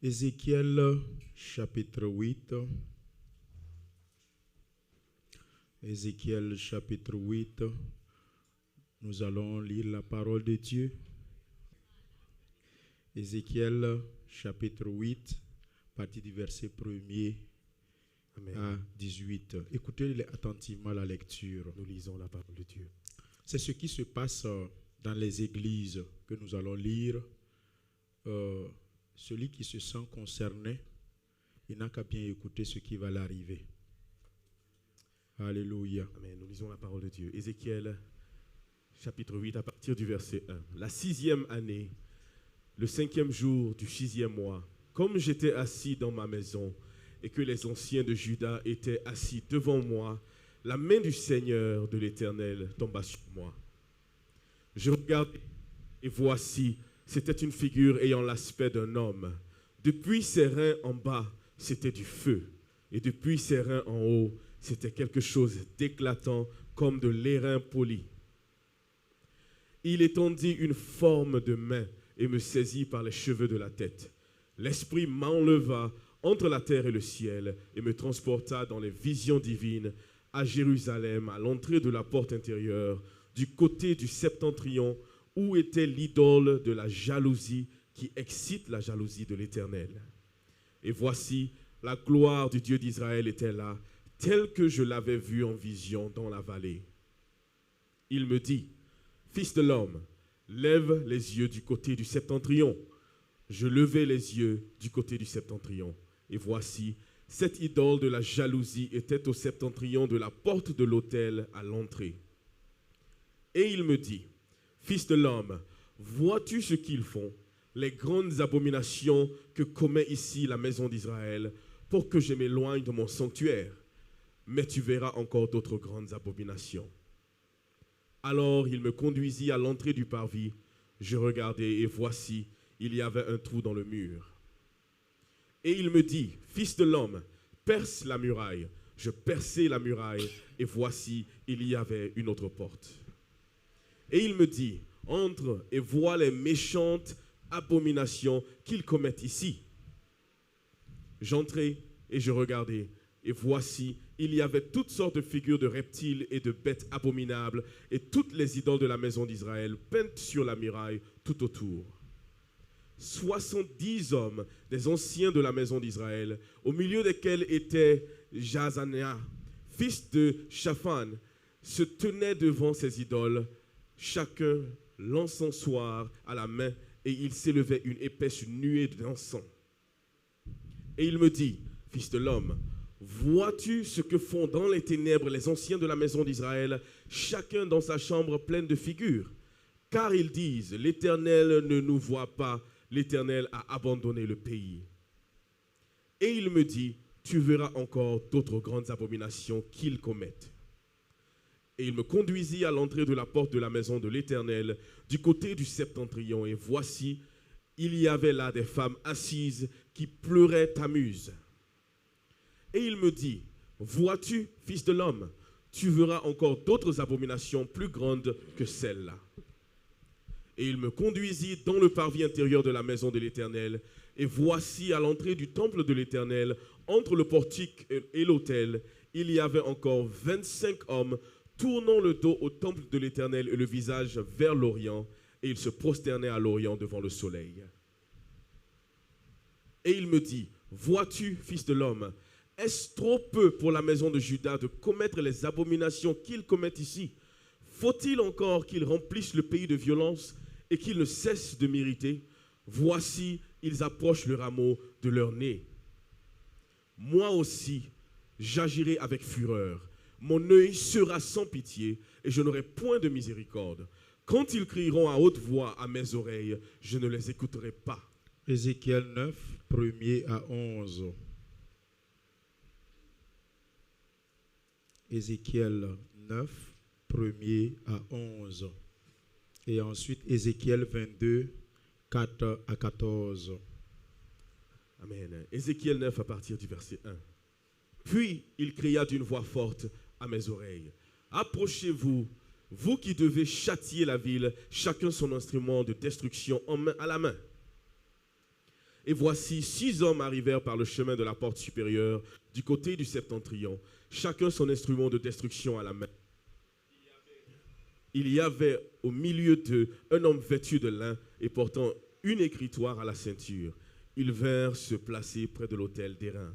Ézéchiel chapitre 8. Ézéchiel chapitre 8. Nous allons lire la parole de Dieu. Ézéchiel chapitre 8, partie du verset 1er Amen. à 18. Écoutez attentivement la lecture. Nous lisons la parole de Dieu. C'est ce qui se passe dans les églises que nous allons lire. Celui qui se sent concerné, il n'a qu'à bien écouter ce qui va l'arriver. Alléluia. Amen. Nous lisons la parole de Dieu. Ézéchiel, chapitre 8, à partir du verset 1. La 6e année, le 5e jour du 6e mois, comme j'étais assis dans ma maison et que les anciens de Juda étaient assis devant moi, la main du Seigneur de l'Éternel tomba sur moi. Je regardai et voici, c'était une figure ayant l'aspect d'un homme. Depuis ses reins en bas, c'était du feu. Et depuis ses reins en haut, c'était quelque chose d'éclatant comme de l'airain poli. Il étendit une forme de main et me saisit par les cheveux de la tête. L'Esprit m'enleva entre la terre et le ciel et me transporta dans les visions divines à Jérusalem, à l'entrée de la porte intérieure, du côté du septentrion, où était l'idole de la jalousie qui excite la jalousie de l'Éternel. Et voici, la gloire du Dieu d'Israël était là, telle que je l'avais vue en vision dans la vallée. Il me dit, « Fils de l'homme, lève les yeux du côté du septentrion. » Je levai les yeux du côté du septentrion. Et voici, cette idole de la jalousie était au septentrion de la porte de l'autel à l'entrée. Et il me dit, « Fils de l'homme, vois-tu ce qu'ils font, les grandes abominations que commet ici la maison d'Israël, pour que je m'éloigne de mon sanctuaire? Mais tu verras encore d'autres grandes abominations. » Alors il me conduisit à l'entrée du parvis. Je regardai et voici, il y avait un trou dans le mur. Et il me dit, « Fils de l'homme, perce la muraille. » Je perçai la muraille et voici, il y avait une autre porte. Et il me dit, « Entre et vois les méchantes abominations qu'ils commettent ici. » J'entrai et je regardai, et voici, il y avait toutes sortes de figures de reptiles et de bêtes abominables, et toutes les idoles de la maison d'Israël peintes sur la muraille tout autour. 70 hommes, des anciens de la maison d'Israël, au milieu desquels était Jazania, fils de Shaphan, se tenaient devant ces idoles, chacun l'encensoir à la main, et il s'élevait une épaisse nuée d'encens. Et il me dit, « Fils de l'homme, vois-tu ce que font dans les ténèbres les anciens de la maison d'Israël, chacun dans sa chambre pleine de figures? Car ils disent, l'Éternel ne nous voit pas, l'Éternel a abandonné le pays. » Et il me dit, « Tu verras encore d'autres grandes abominations qu'ils commettent. » Et il me conduisit à l'entrée de la porte de la maison de l'Éternel, du côté du septentrion, et voici, il y avait là des femmes assises qui pleuraient Tammuz. Et il me dit, « Vois-tu, fils de l'homme, tu verras encore d'autres abominations plus grandes que celles-là. » Et il me conduisit dans le parvis intérieur de la maison de l'Éternel, et voici à l'entrée du temple de l'Éternel, entre le portique et l'autel, il y avait encore 25 hommes tournant le dos au temple de l'Éternel et le visage vers l'Orient, et ils se prosternaient à l'Orient devant le soleil. Et il me dit, « Vois-tu, fils de l'homme, est-ce trop peu pour la maison de Juda de commettre les abominations qu'ils commettent ici? Faut-il encore qu'ils remplissent le pays de violence et qu'ils ne cessent de m'irriter? Voici, ils approchent le rameau de leur nez. Moi aussi, j'agirai avec fureur. Mon œil sera sans pitié et je n'aurai point de miséricorde. Quand ils crieront à haute voix à mes oreilles, je ne les écouterai pas. » Ézéchiel 9, 1er à 11. Ézéchiel 9, 1er à 11. Et ensuite Ézéchiel 22, 4 à 14. Amen. Ézéchiel 9 à partir du verset 1. Puis il cria d'une voix forte à mes oreilles, « Approchez-vous, vous qui devez châtier la ville, chacun son instrument de destruction à la main. » Et voici 6 hommes arrivèrent par le chemin de la porte supérieure du côté du septentrion, chacun son instrument de destruction à la main. Il y avait au milieu d'eux un homme vêtu de lin et portant une écritoire à la ceinture. Ils vinrent se placer près de l'autel d'airain.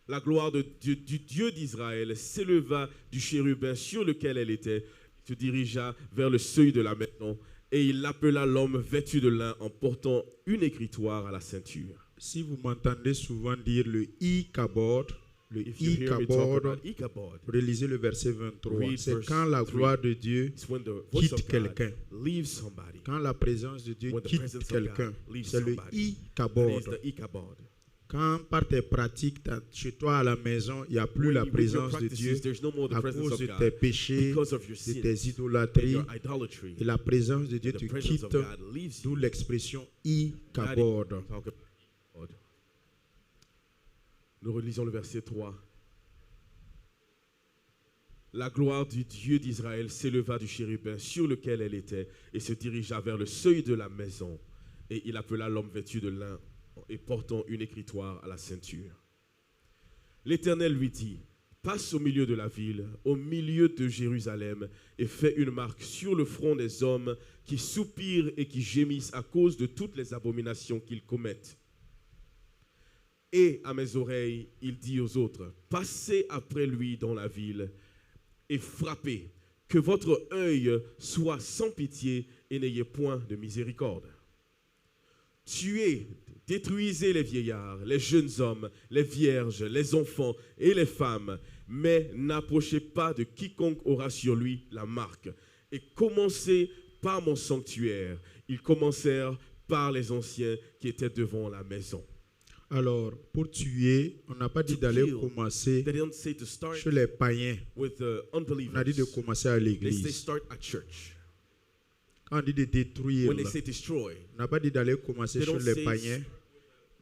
La gloire du Dieu d'Israël s'éleva du chérubin sur lequel elle était, se dirigea vers le seuil de la maison, et il appela l'homme vêtu de lin en portant une écritoire à la ceinture. Si vous m'entendez souvent dire le Ichabod, le If you hear me talk Ichabod, about Ichabod, relisez le verset 23. Read C'est verse quand la 3. gloire de Dieu it's when the voice of quitte God quelqu'un. leaves somebody. Quand la présence de Dieu When the quitte presence of quelqu'un, God leaves c'est le somebody. That is Ichabod. the Ichabod. Quand par tes pratiques, chez toi à la maison, il n'y a plus When la with your présence de practices, Dieu there's no more the à presence cause of de God tes péchés, because of your de sins tes and idolâtries, your idolatry. et la présence de Dieu The te presence of quitte, God leaves d'où you. l'expression Ichabod. Talk about God. Nous relisons le verset 3. La gloire du Dieu d'Israël s'éleva du chérubin sur lequel elle était et se dirigea vers le seuil de la maison. Et il appela l'homme vêtu de lin et portant une écritoire à la ceinture. L'Éternel lui dit, passe au milieu de la ville, au milieu de Jérusalem, et fais une marque sur le front des hommes qui soupirent et qui gémissent à cause de toutes les abominations qu'ils commettent. Et à mes oreilles, il dit aux autres, passez après lui dans la ville et frappez, que votre œil soit sans pitié et n'ayez point de miséricorde. Tuez, détruisez les vieillards, les jeunes hommes, les vierges, les enfants et les femmes, mais n'approchez pas de quiconque aura sur lui la marque. Et commencez par mon sanctuaire. Ils commencèrent par les anciens qui étaient devant la maison. Alors, pour tuer, on n'a pas dit To d'aller kill. commencer They didn't say to start chez les païens. with the On a dit de unbelievers. commencer à They say l'église. start at church. Quand on dit de détruire, When they say destroy, on n'a pas dit d'aller commencer They chez don't les say, païens.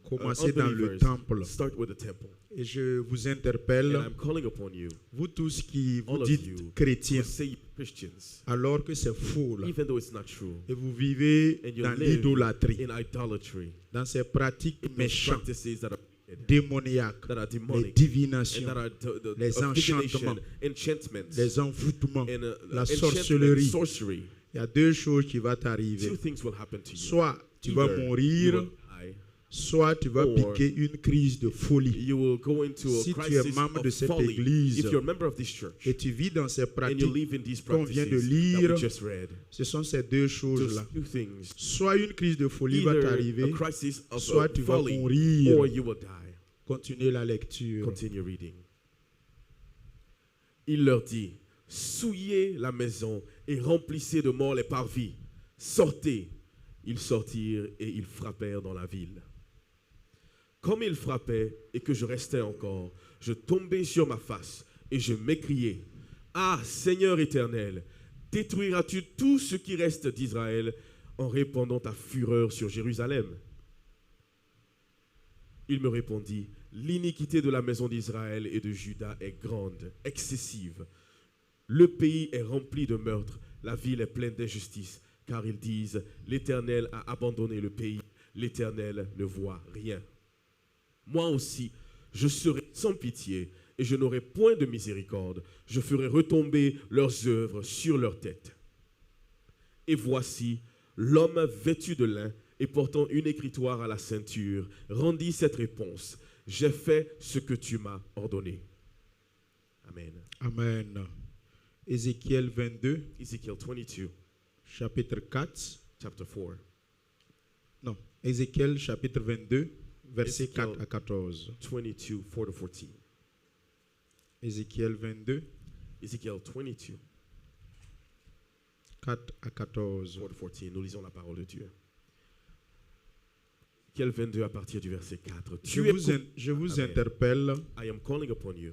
Commencer dans le unbelievers, temple. start with the temple. Et je vous And interpelle, I'm calling upon you, vous tous qui vous all of dites you, who chrétiens, say Christians, alors que c'est faux là, even though it's not true, et vous vivez and you dans live l'idolâtrie, in idolatry, dans ces pratiques in those méchantes, practices that are wicked, démoniaques, that are les demonic, and divinations, that are les of divination, enchantements, enchantments, les envoûtements, and la enchantment, sorcellerie. sorcery. Il y a deux choses qui vont Two t'arriver. things will happen to you. Soit tu vas Either you mourir, will die, soit tu vas or piquer une crise de folie. you will go into a Si tu es crisis membre de of cette folly. église If you're a member of this church et tu vis dans ces and you pratiques, live in these qu'on vient practices de that lire, we just read, ce sont ces deux those choses-là. two things, Soit une crise de folie va either a t'arriver, crisis of soit tu vas folly mourir. or you will die. Continuez la lecture. Continue reading. Il leur dit, souillez la maison et remplissez de morts les parvis. Sortez. Ils sortirent et ils frappèrent dans la ville. Comme ils frappaient et que je restais encore, je tombai sur ma face et je m'écriai, ah Seigneur éternel, détruiras-tu tout ce qui reste d'Israël en répandant ta fureur sur Jérusalem? Il me répondit, l'iniquité de la maison d'Israël et de Juda est grande, excessive. Le pays est rempli de meurtres, la ville est pleine d'injustice, car ils disent, l'Éternel a abandonné le pays, l'Éternel ne voit rien. Moi aussi, je serai sans pitié et je n'aurai point de miséricorde. Je ferai retomber leurs œuvres sur leurs têtes. Et voici, l'homme vêtu de lin et portant une écritoire à la ceinture rendit cette réponse. J'ai fait ce que tu m'as ordonné. Amen. Amen. Ézéchiel 22, Ezekiel 22, chapitre 4. chapter 4. Non, Ézéchiel chapitre 22, versets Ézéchiel 4 à 14. 22, 4 to 14. Ézéchiel 22, Ezekiel 22, 4 à 14. 4 to 14. Nous lisons la parole de Dieu. Ezekiel 22 à partir du verset 4. Je vous Amen. interpelle, I am calling upon you.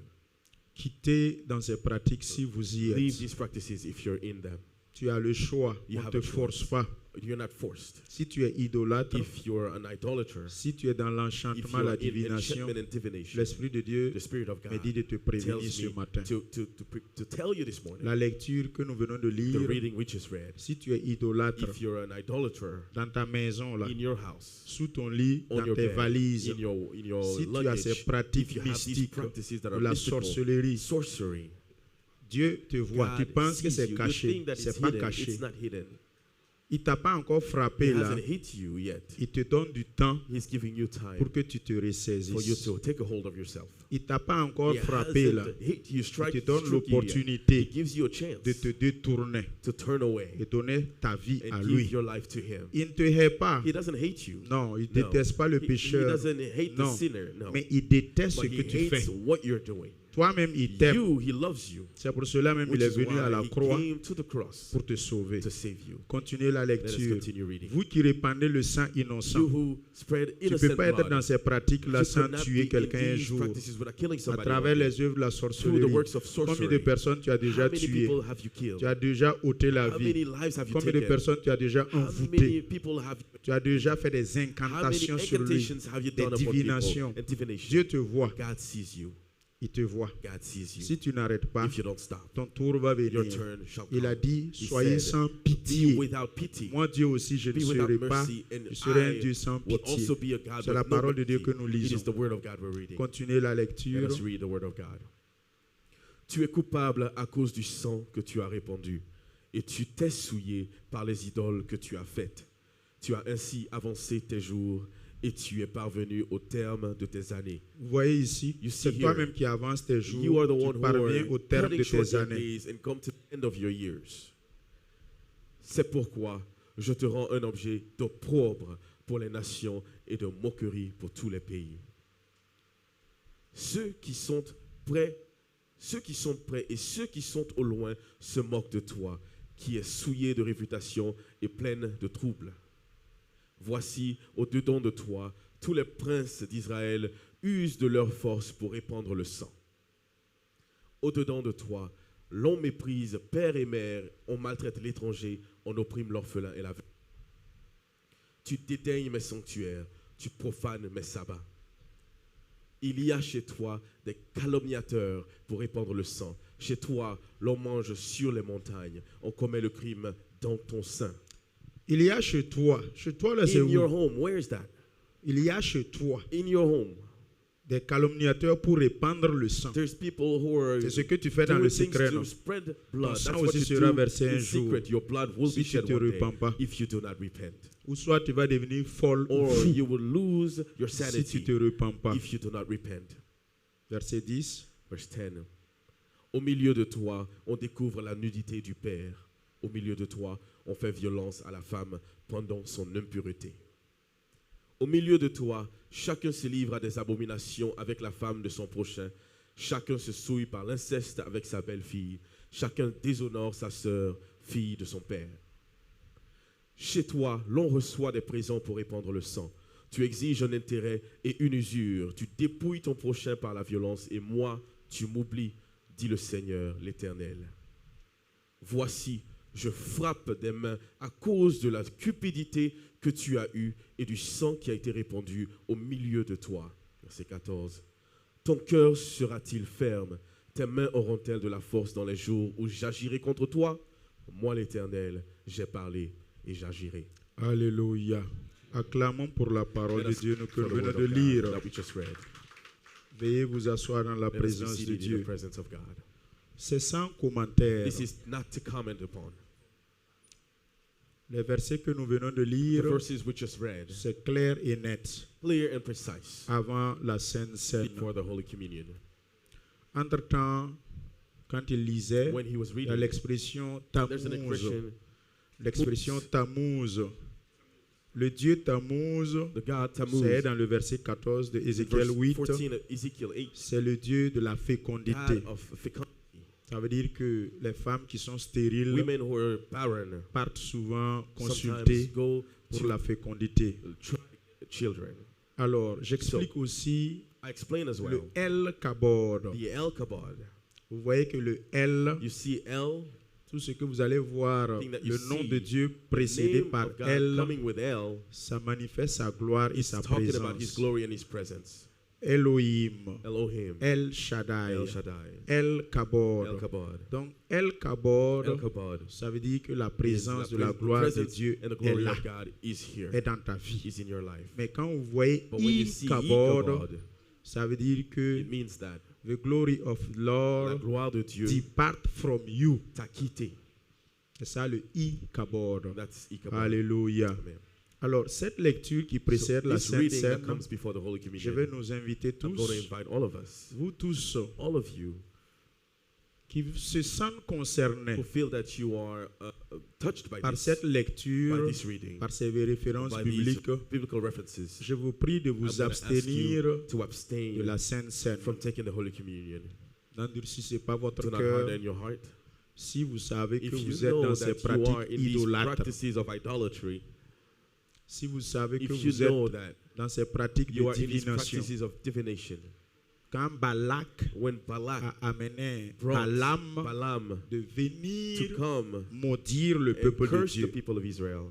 quittez dans ces pratiques si vous y Leave êtes. these practices if you're in them. Tu as le choix, You on ne have te a force choice. pas. you're not forced. Si tu es idolâtre, If you're an idolater, si tu es dans if l'enchantement, you're la in divination, enchantment and divination, l'Esprit de Dieu the Spirit of me dit God de te prévenir tells ce me matin. to tell you this morning, La lecture que nous venons de the lire, reading we just read, si tu es idolâtre, if you're an idolater dans ta maison, là, in your house, sous ton lit, on dans your tes bed, valises, in your si tu as ces luggage, pratiques if you have these mystiques, practices that de are la mystical, sorcellerie, sorcery, Dieu te voit. Tu God penses que sees c'est you. You caché. think that C'est it's pas hidden. caché. It's not hidden. Il t'a pas encore frappé It là. hasn't hit you yet. Il te donne du temps He's giving you time pour que tu te for you ressaisisses. to take a hold of yourself. Il t'a pas encore He frappé là. hasn't hit you, Il strike te donne struck you yet. l'opportunité He gives you a chance de te détourner to turn away et donner ta vie à and lui. give your life to him. Il ne te hait pas. He doesn't hate you. Non, il ne No. déteste pas le He pécheur. doesn't hate Non. the sinner. No. Mais il déteste ce But que he tu hates fais. what you're doing. Toi-même, il t'aime. He loves you. C'est pour cela même Which il est is venu à la why he croix came to the cross pour te sauver. to save you. Continuez la Let us lecture. continue reading. Vous qui répandez le sang innocent, You who spread tu ne innocent peux pas être blood, dans ces pratiques-là you sans could not tuer be quelqu'un in un these jour. practices without killing À somebody travers one day. les œuvres de la Through the sorcellerie, works of combien de sorcery, personnes tu as déjà how many tuées? people have you killed? Tu as déjà ôté la How many vie. lives have you Combien de taken? personnes tu as déjà How envoûtées? many people have Tu as déjà fait des how many incantations sur lui, incantations have you des done upon divinations. people? And divination. Dieu te voit, God sees you. il te voit. God sees you. Si tu n'arrêtes pas, If you don't stop, ton tour va your venir. turn shall Il a come. dit, He soyez said, sans Be pitié. without pity. Moi, Dieu aussi, je ne Be without serai pas, mercy, and je serai un I Dieu sans will pitié. also be a God C'est la with no parole de Dieu mercy. que nous It is lisons. the word of God we're reading. Continuez la Let lecture. us read the word of God. Tu es coupable à cause du sang que tu as répandu, et tu t'es souillé par les idoles que tu as faites. Tu as ainsi avancé tes jours, et tu es parvenu au terme de tes années. Vous voyez ici, You see c'est here, toi-même qui avance tes You jours, are the one tu who parviens are au terme cutting de short tes your années. days and come to the end of your years. C'est pourquoi je te rends un objet d'opprobre pour les nations et de moquerie pour tous les pays. Ceux qui sont près et ceux qui sont au loin se moquent de toi, qui es souillé de réputation et pleine de troubles. Voici, au-dedans de toi, tous les princes d'Israël usent de leur force pour répandre le sang. Au-dedans de toi, l'on méprise père et mère, on maltraite l'étranger, on opprime l'orphelin et la veuve. Tu dédaignes mes sanctuaires, tu profanes mes sabbats. Il y a chez toi des calomniateurs pour répandre le sang. Chez toi, l'on mange sur les montagnes, on commet le crime dans ton sein. Il y a chez toi là c'est In your où? home, where is that? Il y a chez toi In your home. des calomniateurs pour répandre le sang. There's people who are C'est ce que tu fais dans doing le things secret, non? to spread Ton blood. sang That's what aussi you sera do versé un in jour secret. Your blood will si be tu shed te one day repens pas. if you do not repent. Ou soit tu vas devenir folle ou Or fou you will lose your si tu sanity te repens pas. if you do not repent. Verset 10. Verse 10. Au milieu de toi, on découvre la nudité du père. Au milieu de toi, on fait violence à la femme pendant son impureté. Au milieu de toi, chacun se livre à des abominations avec la femme de son prochain. Chacun se souille par l'inceste avec sa belle-fille. Chacun déshonore sa sœur, fille de son père. Chez toi, l'on reçoit des présents pour répandre le sang. Tu exiges un intérêt et une usure. Tu dépouilles ton prochain par la violence et moi, tu m'oublies, dit le Seigneur l'Éternel. Voici, je frappe des mains à cause de la cupidité que tu as eue et du sang qui a été répandu au milieu de toi. Verset 14. Ton cœur sera-t-il ferme? Tes mains auront-elles de la force dans les jours où j'agirai contre toi? Moi, l'Éternel, j'ai parlé et j'agirai. Alléluia. Acclamons pour la parole Let de us Dieu que for nous the venons word de of God lire. that we just read. Veuillez vous asseoir dans la Let us be présence de seated in the Dieu. presence of God. C'est sans commentaire. This is not to comment upon. Les versets que nous venons de The lire, verses we just read, c'est clair et net clear and precise, avant la Sainte Seine. before the Holy Communion. Entre-temps, quand il lisait, When he was il y a reading, l'expression there's an Tammuz. expression, L'expression Tammuz. Le Dieu Tammuz, the God c'est Tammuz, dans le verset 14 de in Ézéchiel verse 8. 14 of Ezekiel 8, C'est le Dieu de la fécondité. God of fecundity. Ça veut dire que les femmes qui sont stériles Women who are barren partent souvent sometimes consulter go pour to la fécondité. try children. Alors, j'explique aussi I explain as le well. El Kabod. The El Kabod. Vous voyez que le El, You see El, Tout ce que vous allez voir, Thing that you le nom see, de Dieu précédé name par of God El, coming with El, ça manifeste sa gloire et is sa talking about His présence. glory and His presence. Elohim, Elohim, El Shaddai, El Shaddai, El Kabod. El Kabod. Donc El Kabod, El Kabod ça veut dire que la is présence the de la pres- gloire de presence Dieu and the est glory là, of God is here, est dans ta vie. is in your life. Mais quand vous voyez But when you I see Kabod, Kabod, ça veut dire que it means that the glory of the la Lord gloire de Dieu depart from you. t'a quitté. C'est ça le I Kabod. That's Ichabod. Alléluia. Amen. Alors, cette lecture qui précède So la this Sainte reading that Seine, comes before the Holy je Communion, vais nous inviter I'm going to tous, invite all of us, vous tous, all of you, qui se sentent who concernés feel that you are touched by par this, cette lecture, by this reading, par ces références by these bibliques, biblical references. je vous prie de I'm vous going to ask abstenir you to de abstain la Sainte Seine. from taking the Holy Communion. N'endurcissez pas votre Do not cœur harden your heart. si vous savez que If you vous êtes know dans ces that you are pratiques in these idolâtres, practices of idolatry, si vous savez que if you vous know êtes that dans ces pratiques you de are in these divination, practices of divination, quand Balak when Balak a amené brought Balaam Balaam de to venir come maudire le and peuple de curse the Dieu, people of Israel,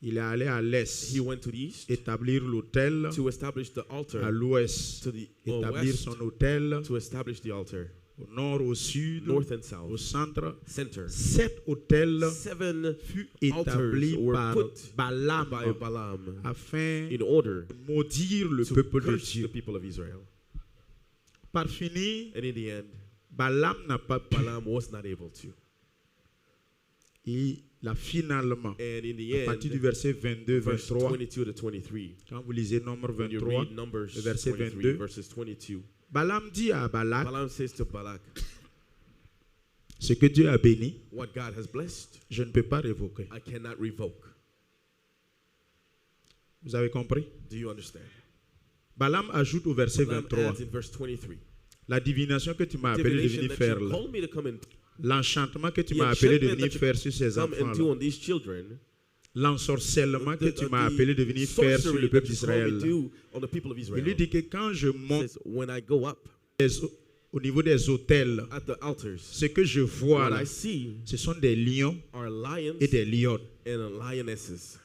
il est allé à l'est, he went to the east établir l'autel, to establish the à altar, l'ouest, to the établir west son autel, to establish the altar, au nord, au sud, north and au south, centre. center. 7 autels 7 fut altars établi were par put Balaam by Balaam afin in order de maudire le to peuple de curse the Dieu. people of Israel. Par finir, And in the end, Balaam n'a pas pu. Balaam was not able to. Il a finalement, And in the à partir du end, verset 22, verse 23, 22 to 23, quand vous lisez Nombre when you 23, read Numbers le verset 23, 22, verses 22, Balaam dit à Balak, Balaam says to Balak, ce que Dieu a béni, what God has blessed, je ne peux pas révoquer. I cannot revoke. Vous avez compris? Do you understand? Balaam ajoute au verset Balaam 23, adds in verse 23, la divination que tu m'as appelé de divination venir that faire you là, called me to come and l'enchantement que tu the m'as appelé de enchantment venir that you faire sur ces come enfants and do là, on these children, l'ensorcellement que tu m'as appelé de venir faire sur sorcery le peuple that you called me d'Israël. to on the people of Il Israel. lui dit que quand je monte Says, when I go up au niveau des autels, at the altars, ce que je vois what là, I see ce sont des lions are lions et des lionnes. and lionesses.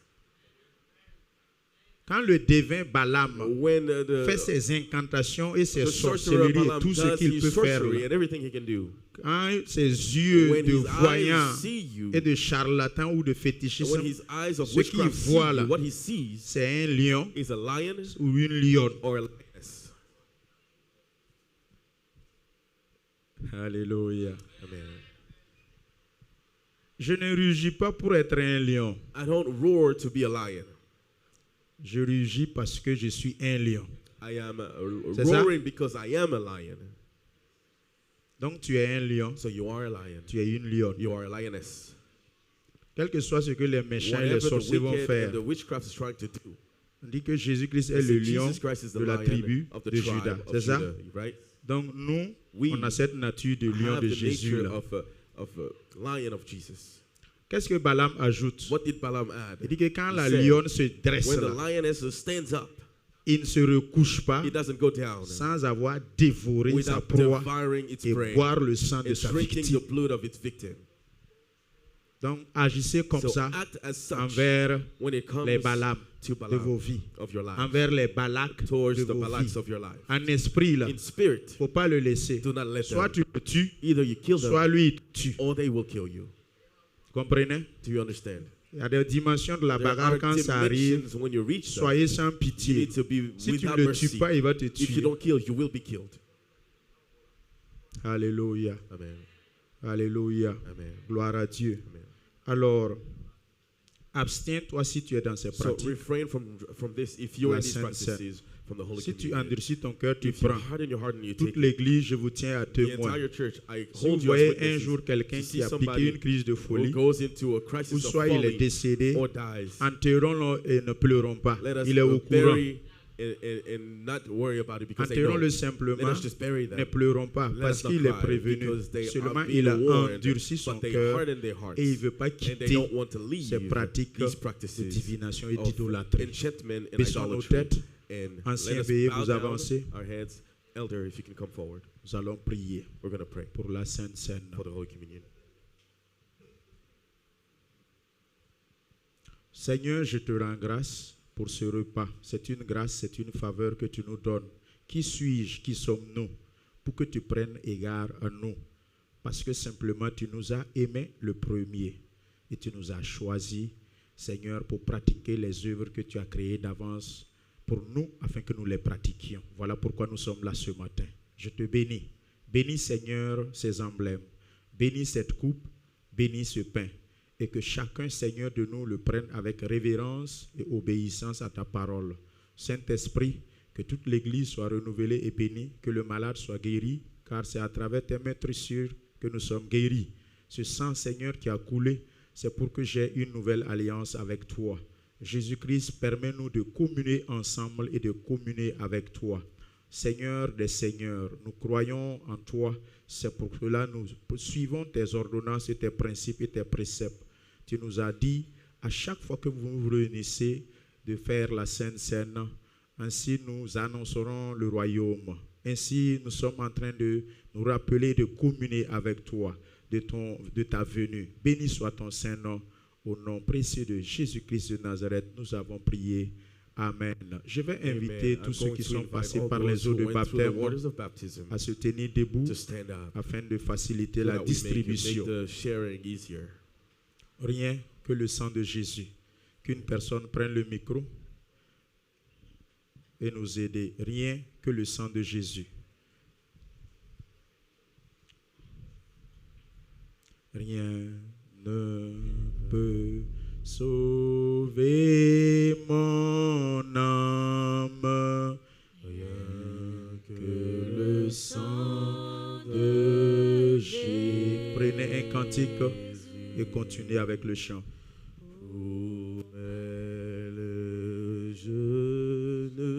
Quand le devin Balaam When fait ses incantations et ses the sorcerer sorcelleries et Balaam tout ce does qu'il his peut faire, sorcery là, and everything he can do, quand ses yeux when de his voyants eyes see you, et de charlatans ou de and fétichistes, when his eyes of ce qu'il witchcraft see voit là, you, what he sees c'est un lion is a lion ou une lionne. or a lioness. Alléluia. Amen. Je ne rugis pas pour être un lion. I don't roar to be a lion. Je rugis parce que je suis un lion. I am C'est ça? roaring because I am a lion. Donc tu es un lion, So you are a lion. tu es une lionne. You are a lioness. Quel que soit ce que les méchants et les Whatever the sorciers vont wicked faire, and the witchcraft is trying to do. on dit que Jésus-Christ est They le say lion Jesus Christ is the de la lion tribu of the de tribe Judas. of C'est ça? Judah, right? Donc nous, We on a cette nature de lion have de the Jésus nature là. of a lion of Jesus. Qu'est-ce que Balaam ajoute? What did Balaam add? Il dit que quand He la said, lionne se dresse when the là, lioness stands up, il ne se recouche pas it doesn't go down sans avoir dévoré sa without proie devouring its et prey boire le sang de and sa drinking victime. the blood of its victim. Donc agissez comme So ça act as such envers when it comes les Balaam to de vos Balaam vies, of your life, envers les Balaks towards de the vos Balaks vies. of your life. En esprit là, In spirit, faut pas le laisser. do not let Soit them. tu le tues, Either you kill them soit lui il te tue. or they will kill you. Vous comprenez? Do you understand? Il y a des dimensions de la There bagarre are quand ça arrive. dimensions when you reach them. Soyez sans You pitié. need to be Si tu without ne le tues mercy. pas, il va te If you tuer. don't kill, you will be killed. Alléluia. Amen. Alléluia. Amen. Gloire à Dieu. Amen. Alors, abstiens-toi si tu es dans ces So pratiques. refrain from this if you're La in these Sainte practices from the Holy Si tu Communion. endurcis ton cœur, tu If you prends. harden your heart and you Toute take it, l'église, je vous tiens à the témoin. entire church, I Si vous hold you as voyez un witnesses. jour quelqu'un To see qui a piqué somebody une crise de who folie, goes into a ou crisis of soit il est folly décédé, or dies, enterrons-le et ne pleurons pas. let us Il est au courant. bury and not worry about it because they know. Enterrons-le Let simplement, us just bury ne them. pleurons pas, Let parce us not qu'il est cry prévenu. because they Seulement, are il a being warned, endurci son but they cœur harden their hearts et il ne veut pas and they quitter don't want to leave ces pratiques these de practices divination et of d'idolâtrie. enchantment and Baissons nos idolatry. têtes. And Anciens, let us veuillez bow vous down avancer. our heads. Elder, if you can come forward, Nous allons prier we're going to pray pour la Sainte Seine. for the Holy Communion. Seigneur, je te rends grâce pour ce repas. C'est une grâce, c'est une faveur que tu nous donnes. Qui suis-je, qui sommes-nous, pour que tu prennes égard à nous? Parce que simplement tu nous as aimés le premier et tu nous as choisis, Seigneur, pour pratiquer les œuvres que tu as créées d'avance pour nous, afin que nous les pratiquions. Voilà pourquoi nous sommes là ce matin. Je te bénis. Bénis, Seigneur, ces emblèmes. Bénis cette coupe, bénis ce pain. Et que chacun, Seigneur, de nous le prenne avec révérence et obéissance à ta parole. Saint-Esprit, que toute l'Église soit renouvelée et bénie, que le malade soit guéri, car c'est à travers tes mains sûres que nous sommes guéris. Ce sang, Seigneur, qui a coulé, c'est pour que j'ai une nouvelle alliance avec toi. Jésus-Christ, permets-nous de communier ensemble et de communier avec toi. Seigneur des Seigneurs, nous croyons en toi. C'est pour cela que nous suivons tes ordonnances et tes principes et tes préceptes. Tu nous as dit, à chaque fois que vous vous réunissez, de faire la Sainte Seine. Ainsi, nous annoncerons le royaume. Ainsi, nous sommes en train de nous rappeler de communier avec toi, de ta venue. Béni soit ton Saint-Nom. Au nom précieux de Jésus-Christ de Nazareth, nous avons prié. Amen. Je vais inviter tous ceux qui sont passés par les eaux de baptême à se tenir debout afin de faciliter la distribution. Rien que le sang de Jésus. Qu'une personne prenne le micro et nous aider. Rien que le sang de Jésus. Rien ne peut sauver mon âme, rien que le sang de Jésus. Prenez un cantique et continuez avec le chant. Pour elle, je ne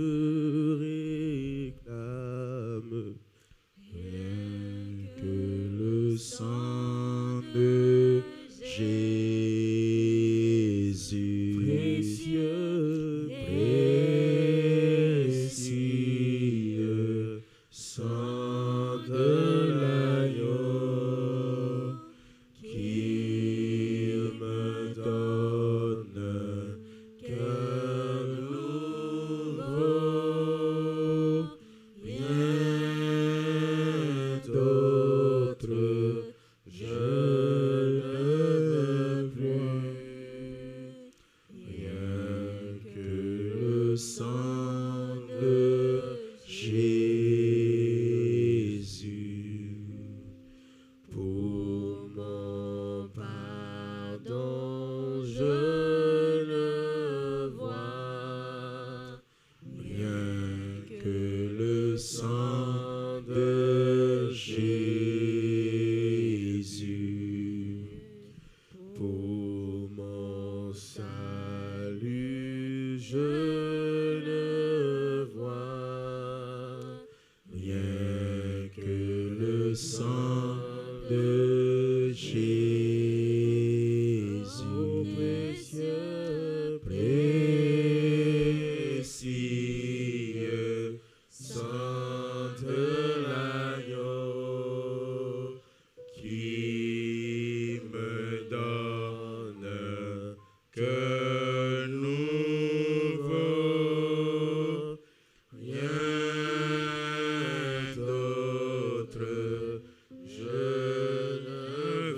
réclame rien que le sang de Jésus, précieux, précieux sang de l'agneau qui me donne cœur nouveau, rien d'autre je ne veux, rien que le sang de Jésus. pour mon pardon, je ne vois Rien que le sang de Jésus. pour mon salut, je ne vois Rien que le sang de Jésus. précieux, Précieux sang de l'agneau qui me donne cœur nouveau, rien d'autre je ne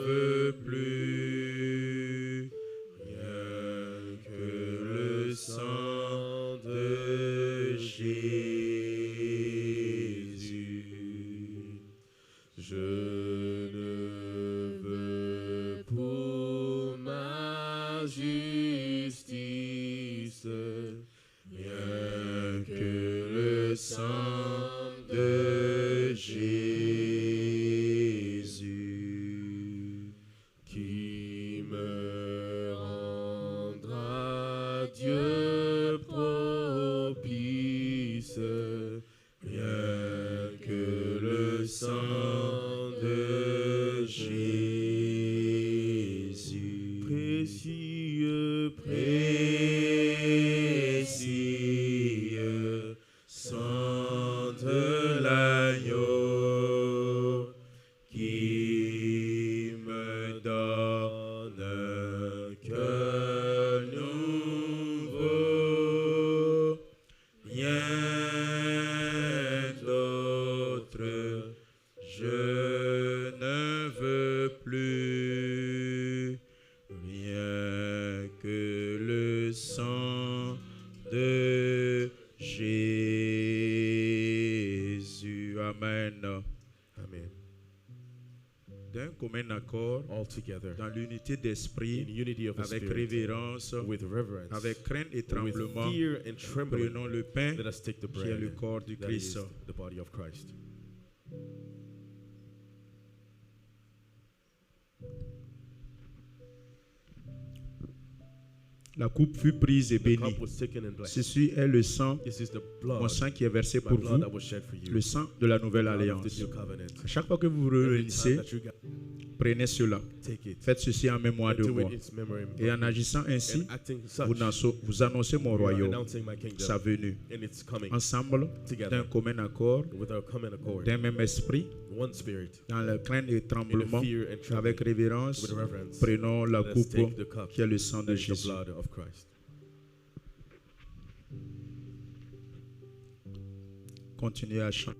veux plus, rien que le sang de Jésus. je ne veux pour ma justice Rien que le sang de Jésus qui me rendra Dieu propice, rien que le sang de Jésus. précieux, Précieux sang Amen. Amen. D'un commun accord, All together, dans l'unité in d'esprit, unity of the avec Spirit, révérence, with reverence, avec crainte et with tremblement, fear and trembling, prenons le pain let us take the qui est le bread corps du that is Christ. the body of Christ. La coupe fut prise et The bénie. cup was taken and blessed. Ceci est le sang, This is the mon blood, sang qui est versé my pour blood vous, that was shed for you. le sang de la nouvelle Blood of alliance. the new covenant. À chaque fois que vous vous Every réunissez, time that you prenez cela. take it, Faites ceci en mémoire de do moi. it in memory Et of en me. agissant ainsi, And acting such, vous annoncez mon we are royaume, announcing my kingdom, sa venue. and it's coming Ensemble, together d'un commun accord, with our common accord, d'un même esprit, one spirit, dans le crainte et in the tremblement, fear and avec trembling, révérence, with reverence. prenons la Let us coupe take the cup qui est le sang de that is the Jésus. blood of Christ. Continuez à chanter.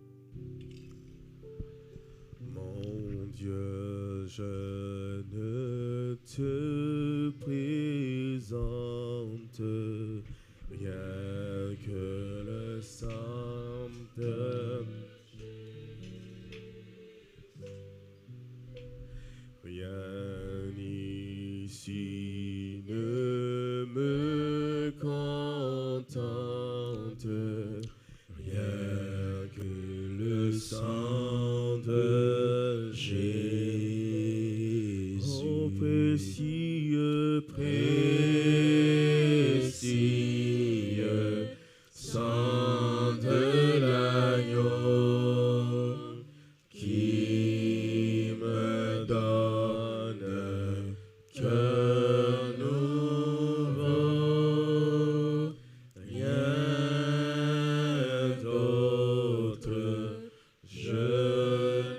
Mon Dieu, je ne te présente rien que le sang de rien ici ne me contente, rien que le sang de Jésus. Oh, précieux, précieux sang de l'agneau qui me donne cœur nouveau, rien d'autre je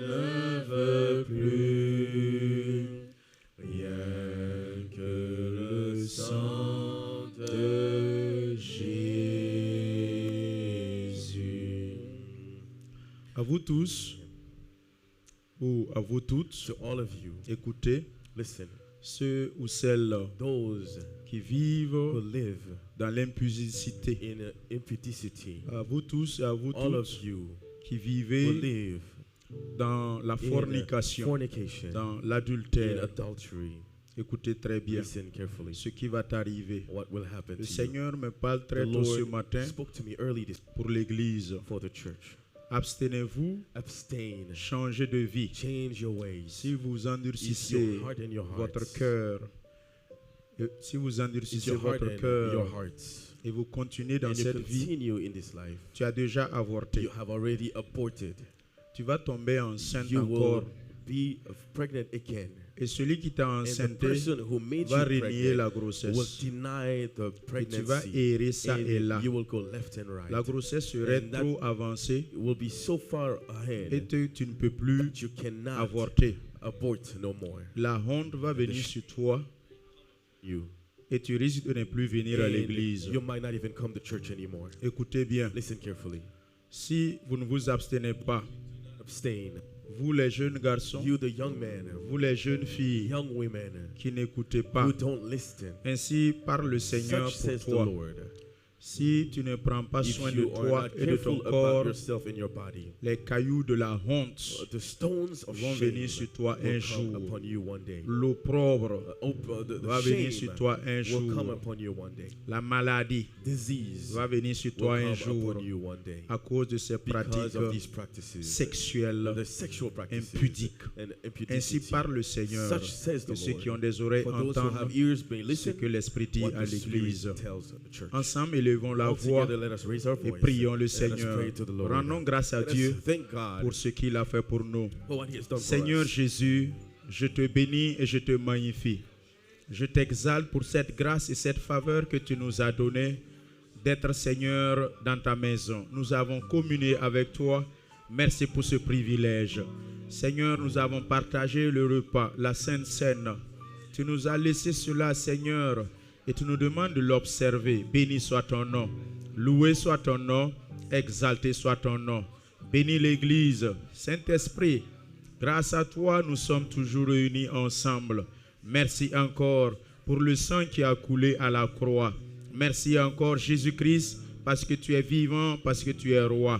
ne veux plus, rien que le sang de Jésus. À vous tous, ou à vous toutes, To all of you, écoutez, listen, ceux ou celles those qui who vivent live dans l'impudicité. in impudicity, À vous tous et à vous all of toutes you qui who vivez live dans la in fornication, fornication, dans in l'adultère. adultery, Écoutez très bien listen carefully. ce qui va t'arriver. What will happen Le to you? Seigneur me parle très The tôt ce Lord matin spoke to me early this pour l'Église. for the church. Abstenez-vous, Abstain, changez de vie. change your ways. Si vous If you endurcissez harden your votre hearts, cœur, si vous if endurcissez you votre harden your cœur hearts, et vous continuez dans and you cette vie, continue in this life, tu as déjà avorté. you have already aborted. Tu vas tomber enceinte You will encore. be pregnant again. Et celui qui t'a And the enceinté person who made va you renier la pregnant will grossesse. deny the Et tu vas pregnancy. errer ça et là. And you will go left and right. La grossesse serait And that trop avancée It will be so far et ahead tu ne peux plus that you cannot avorter. abort no more. La honte va venir sur toi You. et tu risques de ne plus venir à And l'église. you might not even come to church anymore. Écoutez bien, Listen carefully. si vous ne vous abstenez pas, Abstain. vous les jeunes garçons, You, the young men, vous les jeunes filles young women, qui n'écoutez pas, who don't listen. ainsi parle le Seigneur Such pour says the toi. Lord. Si tu ne prends pas soin If de you are toi not et de ton careful about corps, yourself and your body, les cailloux de la honte the stones of vont shame venir sur toi un will come jour. upon you one day. L'opprobre The va venir shame sur toi un will come jour. upon you one day. La maladie Disease va venir sur toi will un come jour upon you one day. à cause de ces Because pratiques of these practices, sexuelles the sexual practices impudiques. and Ainsi impudicity. parle le Seigneur. Such says the Que ceux qui ont Lord. des oreilles For those who entendent have ears may ce listen que l'Esprit dit what à the l'Église. Spirit tells the church. Ensemble, élevons la All voix together, let us raise our et voice prions le and let us Seigneur. pray to the Lord. Rendons grâce à Let us Dieu thank God pour ce qu'il a fait pour nous. for what He has done Seigneur for us. Jésus, je te bénis et je te magnifie. Je t'exalte pour cette grâce et cette faveur que tu nous as donnée d'être Seigneur dans ta maison. Nous avons communié avec toi. Merci pour ce privilège. Seigneur, nous avons partagé le repas, la Sainte Seine. Tu nous as laissé cela, Seigneur, et tu nous demandes de l'observer. Béni soit ton nom. Loué soit ton nom. Exalté soit ton nom. Bénis l'Église. Saint-Esprit, grâce à toi, nous sommes toujours réunis ensemble. Merci encore pour le sang qui a coulé à la croix. Merci encore, Jésus-Christ, parce que tu es vivant, parce que tu es roi.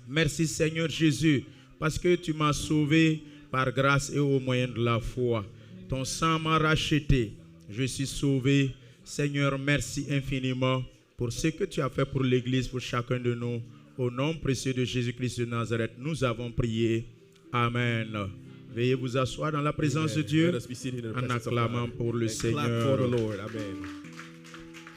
Merci Seigneur Jésus, parce que tu m'as sauvé par grâce et au moyen de la foi. Ton sang m'a racheté. Je suis sauvé. Seigneur, merci infiniment pour ce que tu as fait pour l'Église, pour chacun de nous. Au nom précieux de Jésus-Christ de Nazareth, nous avons prié. Amen. Veuillez vous asseoir dans la présence de Dieu en acclamant pour le Seigneur. Amen.